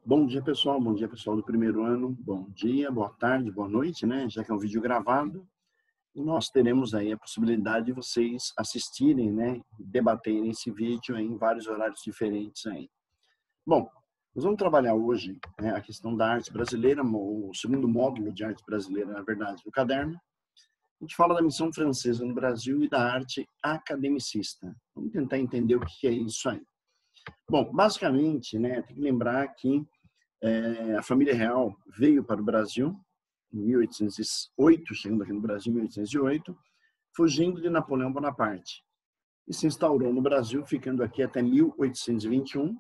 Bom dia, pessoal. Bom dia, pessoal do primeiro ano. Bom dia, boa tarde, boa noite, né? Já que é um vídeo gravado, e nós teremos aí a possibilidade de vocês assistirem, né? Debaterem esse vídeo aí em vários horários diferentes aí. Bom, nós vamos trabalhar hoje, né, a questão da arte brasileira, o segundo módulo de arte brasileira, na verdade, do caderno. A gente fala da missão francesa no Brasil e da arte academicista. Vamos tentar entender o que é isso aí. Bom, basicamente, né, tem que lembrar que a família real veio para o Brasil em 1808, chegando aqui no Brasil em 1808, fugindo de Napoleão Bonaparte. E se instaurou no Brasil, ficando aqui até 1821,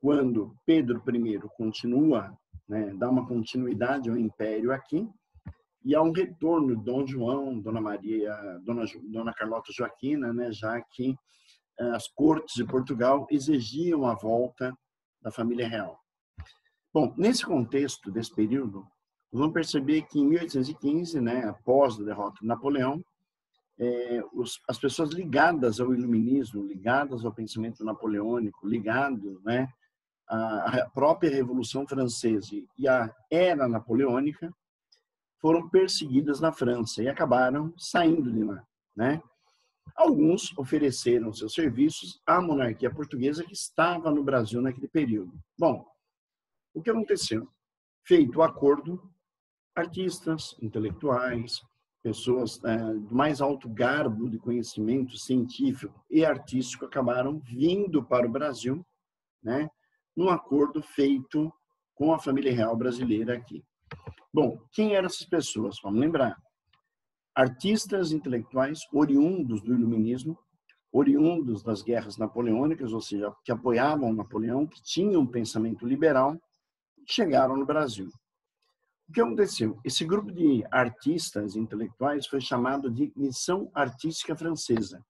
quando Pedro I continua, né, dá uma continuidade ao império aqui, e há um retorno de Dom João, Dona Maria, Dona Carlota Joaquina, né, já que as cortes de Portugal exigiam a volta da família real. Bom, nesse contexto desse período, nós vamos perceber que em 1815, né, após a derrota de Napoleão, as pessoas ligadas ao iluminismo, ligadas ao pensamento napoleônico, ligadas, né, à própria Revolução Francesa e à era napoleônica, foram perseguidas na França e acabaram saindo de lá, né? Alguns ofereceram seus serviços à monarquia portuguesa que estava no Brasil naquele período. Bom, o que aconteceu? Feito o acordo, artistas, intelectuais, pessoas do mais alto garbo de conhecimento científico e artístico acabaram vindo para o Brasil, né, num acordo feito com a família real brasileira aqui. Bom, quem eram essas pessoas? Vamos lembrar. Artistas intelectuais oriundos do iluminismo, oriundos das guerras napoleônicas, ou seja, que apoiavam Napoleão, que tinham um pensamento liberal, chegaram no Brasil. O que aconteceu? Esse grupo de artistas intelectuais foi chamado de Missão Artística Francesa,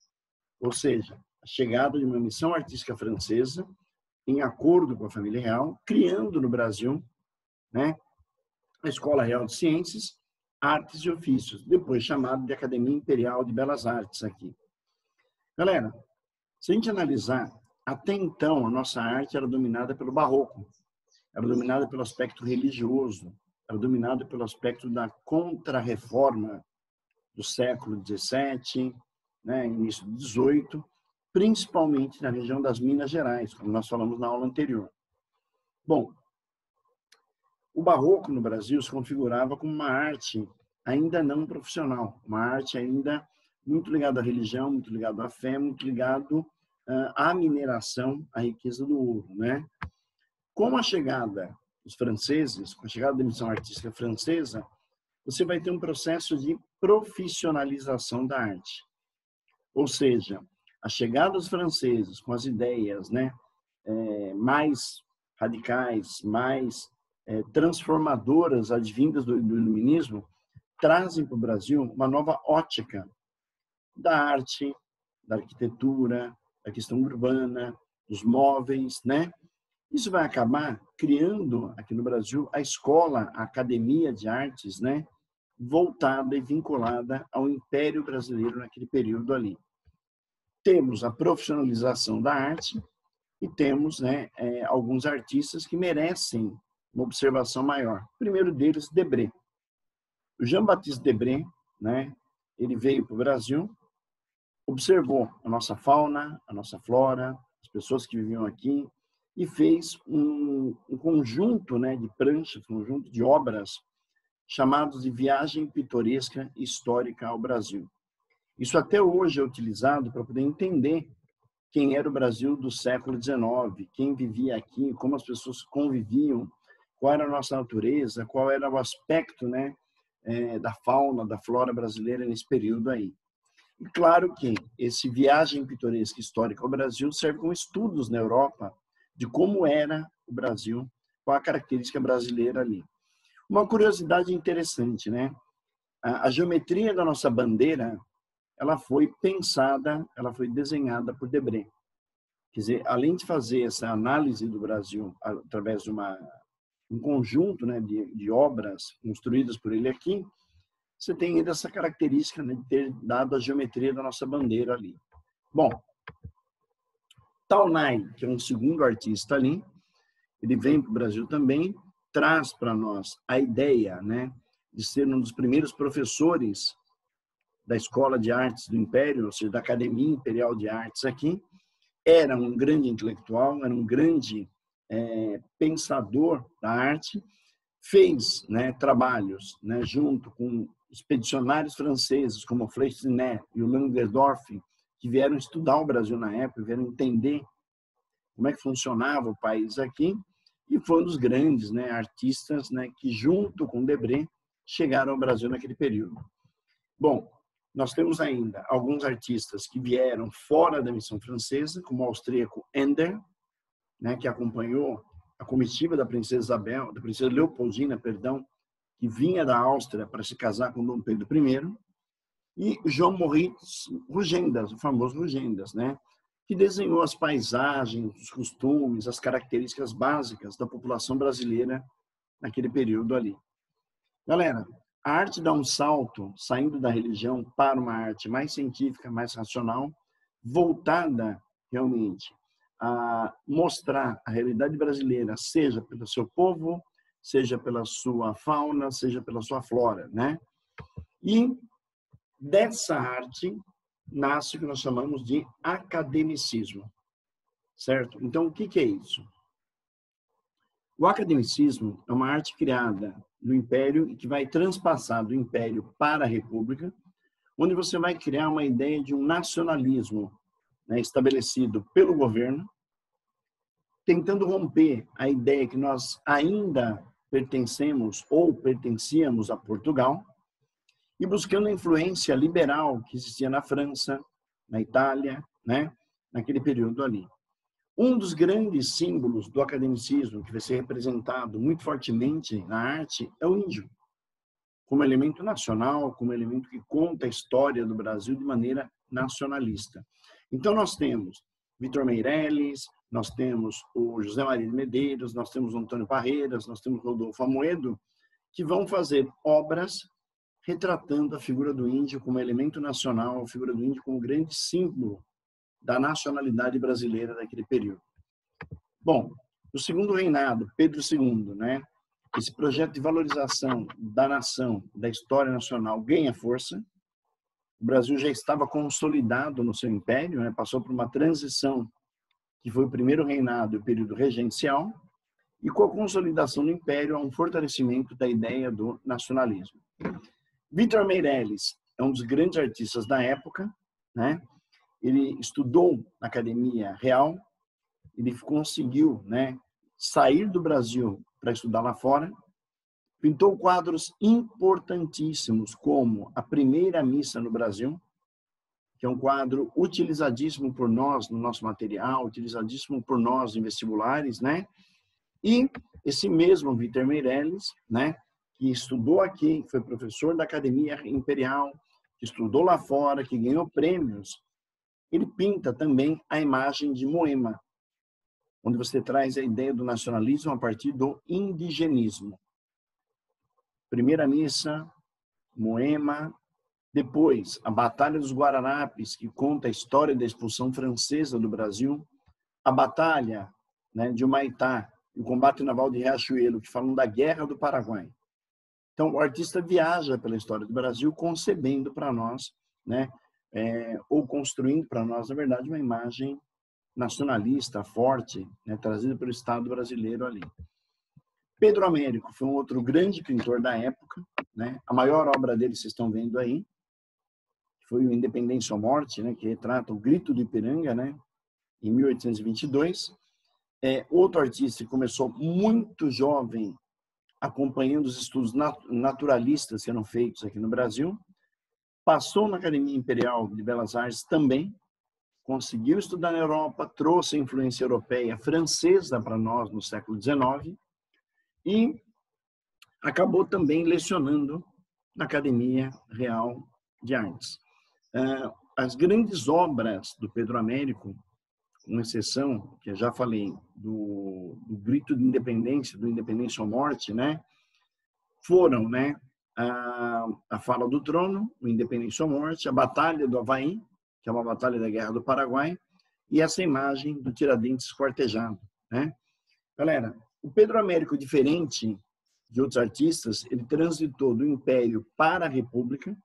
ou seja, a chegada de uma missão artística francesa em acordo com a família real, criando no Brasil, né, a Escola Real de Ciências, Artes e Ofícios, depois chamada de Academia Imperial de Belas Artes aqui. Galera, se a gente analisar, até então a nossa arte era dominada pelo barroco, era dominada pelo aspecto religioso, era dominada pelo aspecto da contra-reforma do século XVII, né, início do XVIII, principalmente na região das Minas Gerais, como nós falamos na aula anterior. Bom, o barroco no Brasil se configurava como uma arte ainda não profissional, uma arte ainda muito ligada à religião, muito ligada à fé, muito ligado à mineração, à riqueza do ouro, né? Com a chegada dos franceses, com a chegada da missão artística francesa, você vai ter um processo de profissionalização da arte. Ou seja, a chegada dos franceses com as ideias, né, mais radicais, mais transformadoras, advindas do iluminismo, trazem para o Brasil uma nova ótica da arte, da arquitetura, da questão urbana, dos móveis, né? Isso vai acabar criando aqui no Brasil a escola, a academia de artes, né, voltada e vinculada ao Império Brasileiro naquele período ali. Temos a profissionalização da arte e temos, né, alguns artistas que merecem uma observação maior. O primeiro deles, Debré. O Jean-Baptiste Debré, né, ele veio para o Brasil, observou a nossa fauna, a nossa flora, as pessoas que viviam aqui, e fez um conjunto, né, de pranchas, um conjunto de obras chamados de Viagem Pitoresca Histórica ao Brasil. Isso até hoje é utilizado para poder entender quem era o Brasil do século XIX, quem vivia aqui, como as pessoas conviviam, qual era a nossa natureza, qual era o aspecto, né, da fauna, da flora brasileira nesse período aí. E claro que esse Viagem Pitoresca Histórica ao Brasil serve como estudos na Europa de como era o Brasil, qual a característica brasileira ali. Uma curiosidade interessante, né? A geometria da nossa bandeira, ela foi pensada, ela foi desenhada por Debré. Quer dizer, além de fazer essa análise do Brasil através de um conjunto, né, de obras construídas por ele aqui, você tem ainda essa característica, né, de ter dado a geometria da nossa bandeira ali. Bom, Taunay, que é um segundo artista ali, ele vem para o Brasil também, traz para nós a ideia, né, de ser um dos primeiros professores da Escola de Artes do Império, ou seja, da Academia Imperial de Artes aqui. Era um grande intelectual, era um grande pensador da arte, fez, né, trabalhos, né, junto com expedicionários franceses como Freycinet e o Languedoc, que vieram estudar o Brasil na época, vieram entender como é que funcionava o país aqui, e foi um dos grandes, né, artistas, né, que junto com Debré chegaram ao Brasil naquele período. Bom, nós temos ainda alguns artistas que vieram fora da missão francesa, como o austríaco Ender, né, que acompanhou a comitiva da princesa Isabel, da princesa Leopoldina, perdão, que vinha da Áustria para se casar com Dom Pedro I, e João Moritz Rugendas, o famoso Rugendas, né, que desenhou as paisagens, os costumes, as características básicas da população brasileira naquele período ali. Galera, a arte dá um salto, saindo da religião para uma arte mais científica, mais racional, voltada realmente a mostrar a realidade brasileira, seja pelo seu povo, seja pela sua fauna, seja pela sua flora, né? E dessa arte nasce o que nós chamamos de academicismo, certo? Então, o que é isso? O academicismo é uma arte criada no Império e que vai transpassar do Império para a República, onde você vai criar uma ideia de um nacionalismo, né, estabelecido pelo governo, tentando romper a ideia que nós ainda pertencemos ou pertencíamos a Portugal e buscando a influência liberal que existia na França, na Itália, né, naquele período ali. Um dos grandes símbolos do academicismo, que vai ser representado muito fortemente na arte, é o índio, como elemento nacional, como elemento que conta a história do Brasil de maneira nacionalista. Então, nós temos Vitor Meirelles, nós temos o José Maria de Medeiros, nós temos o Antônio Parreiras, nós temos o Rodolfo Amoedo, que vão fazer obras retratando a figura do índio como elemento nacional, a figura do índio como grande símbolo da nacionalidade brasileira daquele período. Bom, no segundo reinado, Pedro II, né, esse projeto de valorização da nação, da história nacional, ganha força. O Brasil já estava consolidado no seu império, né, passou por uma transição, que foi o primeiro reinado e o período regencial, e com a consolidação do império, há um fortalecimento da ideia do nacionalismo. Vitor Meirelles é um dos grandes artistas da época, né? Ele estudou na Academia Real, ele conseguiu, né, sair do Brasil para estudar lá fora, pintou quadros importantíssimos, como a Primeira Missa no Brasil, que é um quadro utilizadíssimo por nós no nosso material, utilizadíssimo por nós em vestibulares, né? E esse mesmo Vitor Meirelles, né, que estudou aqui, foi professor da Academia Imperial, que estudou lá fora, que ganhou prêmios, ele pinta também a imagem de Moema, onde você traz a ideia do nacionalismo a partir do indigenismo. Primeira Missa, Moema, depois a Batalha dos Guararapes, que conta a história da expulsão francesa do Brasil, a Batalha, né, de Humaitá, o combate naval de Riachuelo, que falam da Guerra do Paraguai. Então, o artista viaja pela história do Brasil, concebendo para nós, né, ou construindo para nós, na verdade, uma imagem nacionalista, forte, né, trazida pelo Estado brasileiro ali. Pedro Américo foi um outro grande pintor da época, né? A maior obra dele, vocês estão vendo aí, foi o Independência ou Morte, né, que retrata o Grito do Ipiranga, né, em 1822. Outro artista que começou muito jovem, acompanhando os estudos naturalistas que eram feitos aqui no Brasil, passou na Academia Imperial de Belas Artes também, conseguiu estudar na Europa, trouxe a influência europeia francesa para nós no século XIX e acabou também lecionando na Academia Real de Artes. As grandes obras do Pedro Américo, com exceção, que eu já falei, do Grito de Independência, do Independência ou Morte, né, foram, né, a Fala do Trono, o Independência ou Morte, a Batalha do Havaí, que é uma batalha da Guerra do Paraguai, e essa imagem do Tiradentes esquartejado, né? Galera, O Pedro Américo, diferente de outros artistas, ele transitou do Império para a República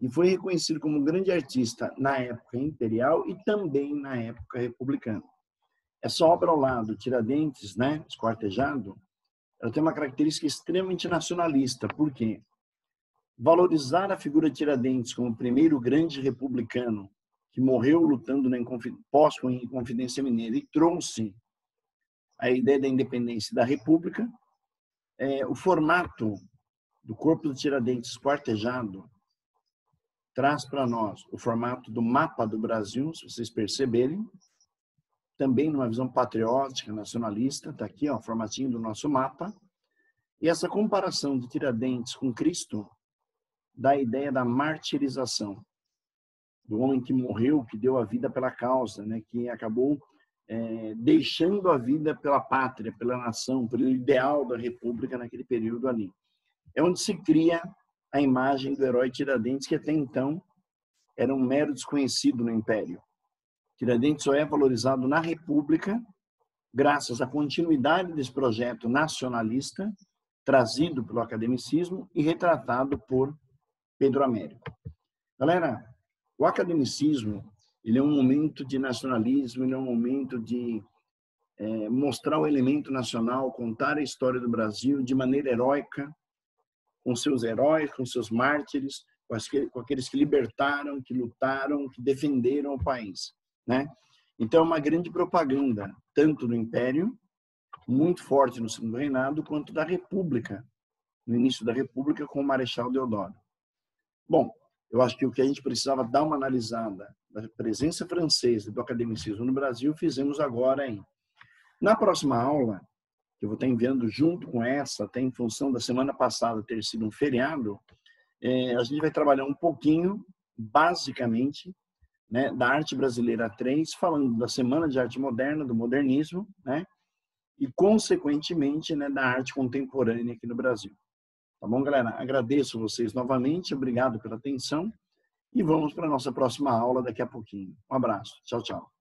e foi reconhecido como um grande artista na época imperial e também na época republicana. Essa obra ao lado, Tiradentes, né, Esquartejado, ela tem uma característica extremamente nacionalista. Por quê? Valorizar a figura de Tiradentes como o primeiro grande republicano que morreu lutando na pós-Inconfidência Mineira e trouxe a ideia da independência da República, o formato do corpo de Tiradentes esquartejado traz para nós o formato do mapa do Brasil, se vocês perceberem, também numa visão patriótica, nacionalista, está aqui, ó, o formatinho do nosso mapa. E essa comparação de Tiradentes com Cristo dá a ideia da martirização, do homem que morreu, que deu a vida pela causa, né, que acabou deixando a vida pela pátria, pela nação, pelo ideal da República naquele período ali. É onde se cria a imagem do herói Tiradentes, que até então era um mero desconhecido no Império. Tiradentes só é valorizado na República graças à continuidade desse projeto nacionalista trazido pelo academicismo e retratado por Pedro Américo. Galera, o academicismo, ele é um momento de nacionalismo, ele é um momento de mostrar o elemento nacional, contar a história do Brasil de maneira heróica, com seus heróis, com seus mártires, com aqueles que libertaram, que lutaram, que defenderam o país, né? Então, é uma grande propaganda, tanto do Império, muito forte no Segundo Reinado, quanto da República, no início da República, com o Marechal Deodoro. Bom, eu acho que o que a gente precisava dar uma analisada da presença francesa do academicismo no Brasil, fizemos agora aí. Na próxima aula, que eu vou estar enviando junto com essa, até em função da semana passada ter sido um feriado, a gente vai trabalhar um pouquinho, basicamente, né, da arte brasileira 3, falando da Semana de Arte Moderna, do modernismo, né, e, consequentemente, né, da arte contemporânea aqui no Brasil. Tá bom, galera? Agradeço vocês novamente, obrigado pela atenção e vamos para a nossa próxima aula daqui a pouquinho. Um abraço. Tchau, tchau.